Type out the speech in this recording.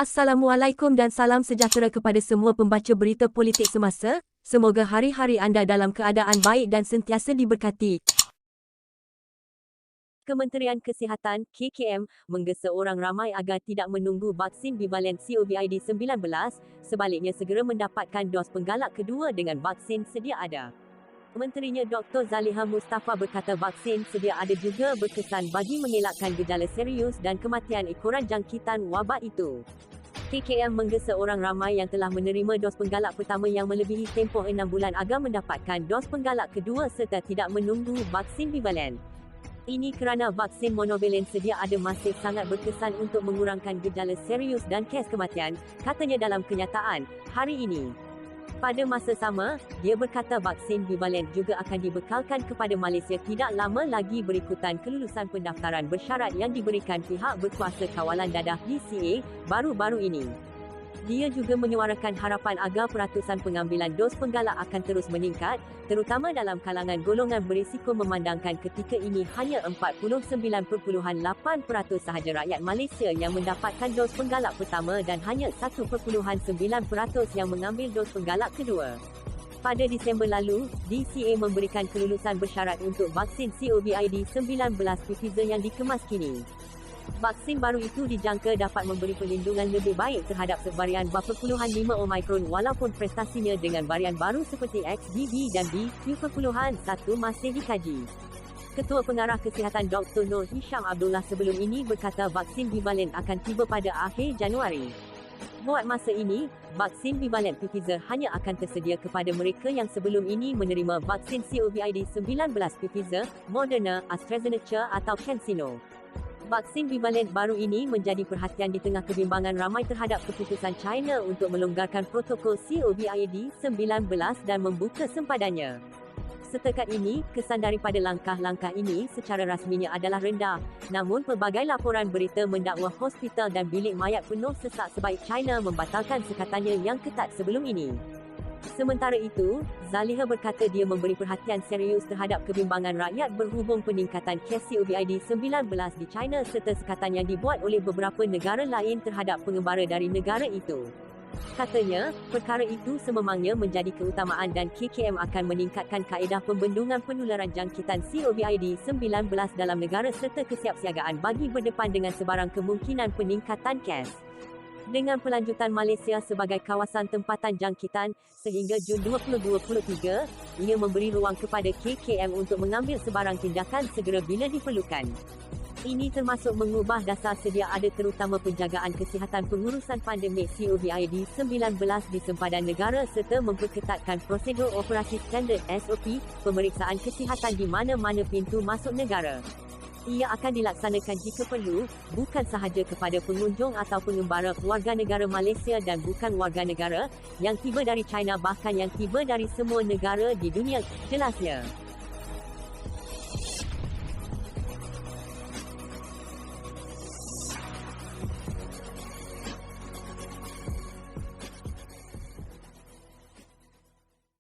Assalamualaikum dan salam sejahtera kepada semua pembaca berita politik semasa. Semoga hari-hari anda dalam keadaan baik dan sentiasa diberkati. Kementerian Kesihatan KKM menggesa orang ramai agar tidak menunggu vaksin bivalen COVID-19, sebaliknya segera mendapatkan dos penggalak kedua dengan vaksin sedia ada. Menterinya Dr. Zaliha Mustafa berkata vaksin sedia ada juga berkesan bagi mengelakkan gejala serius dan kematian ekoran jangkitan wabak itu. KKM menggesa orang ramai yang telah menerima dos penggalak pertama yang melebihi tempoh 6 bulan agar mendapatkan dos penggalak kedua serta tidak menunggu vaksin bivalen. Ini kerana vaksin monovalen sedia ada masih sangat berkesan untuk mengurangkan gejala serius dan kes kematian, katanya dalam kenyataan hari ini. Pada masa sama, dia berkata vaksin bivalen juga akan dibekalkan kepada Malaysia tidak lama lagi berikutan kelulusan pendaftaran bersyarat yang diberikan pihak berkuasa kawalan dadah DCA baru-baru ini. Dia juga menyuarakan harapan agar peratusan pengambilan dos penggalak akan terus meningkat, terutama dalam kalangan golongan berisiko memandangkan ketika ini hanya 49.8% sahaja rakyat Malaysia yang mendapatkan dos penggalak pertama dan hanya 1.9% yang mengambil dos penggalak kedua. Pada Disember lalu, DCA memberikan kelulusan bersyarat untuk vaksin COVID-19 Pfizer yang dikemas kini. Vaksin baru itu dijangka dapat memberi perlindungan lebih baik terhadap subvarian B.5 Omicron walaupun prestasinya dengan varian baru seperti XBB dan BQ.1 masih dikaji. Ketua Pengarah Kesihatan Dr. Nur Hisham Abdullah sebelum ini berkata vaksin bivalen akan tiba pada akhir Januari. Buat masa ini, vaksin bivalen Pfizer hanya akan tersedia kepada mereka yang sebelum ini menerima vaksin COVID-19 Pfizer, Moderna, AstraZeneca atau CanSino. Vaksin bivalen baru ini menjadi perhatian di tengah kebimbangan ramai terhadap keputusan China untuk melonggarkan protokol COVID-19 dan membuka sempadannya. Setakat ini, kesan daripada langkah-langkah ini secara rasminya adalah rendah. Namun pelbagai laporan berita mendakwa hospital dan bilik mayat penuh sesak sebaik China membatalkan sekatannya yang ketat sebelum ini. Sementara itu, Zaliha berkata dia memberi perhatian serius terhadap kebimbangan rakyat berhubung peningkatan kes COVID-19 di China serta sekatan yang dibuat oleh beberapa negara lain terhadap pengembara dari negara itu. Katanya, perkara itu sememangnya menjadi keutamaan dan KKM akan meningkatkan kaedah pembendungan penularan jangkitan COVID-19 dalam negara serta kesiapsiagaan bagi berdepan dengan sebarang kemungkinan peningkatan kes. Dengan pelanjutan Malaysia sebagai kawasan tempatan jangkitan sehingga Jun 2023, ia memberi ruang kepada KKM untuk mengambil sebarang tindakan segera bila diperlukan. Ini termasuk mengubah dasar sedia ada terutama penjagaan kesihatan pengurusan pandemik COVID-19 di sempadan negara serta memperketatkan prosedur operasi standard SOP, pemeriksaan kesihatan di mana-mana pintu masuk negara. Ia akan dilaksanakan jika perlu, bukan sahaja kepada pengunjung atau pengembara warga negara Malaysia dan bukan warga negara yang tiba dari China bahkan yang tiba dari semua negara di dunia, jelasnya.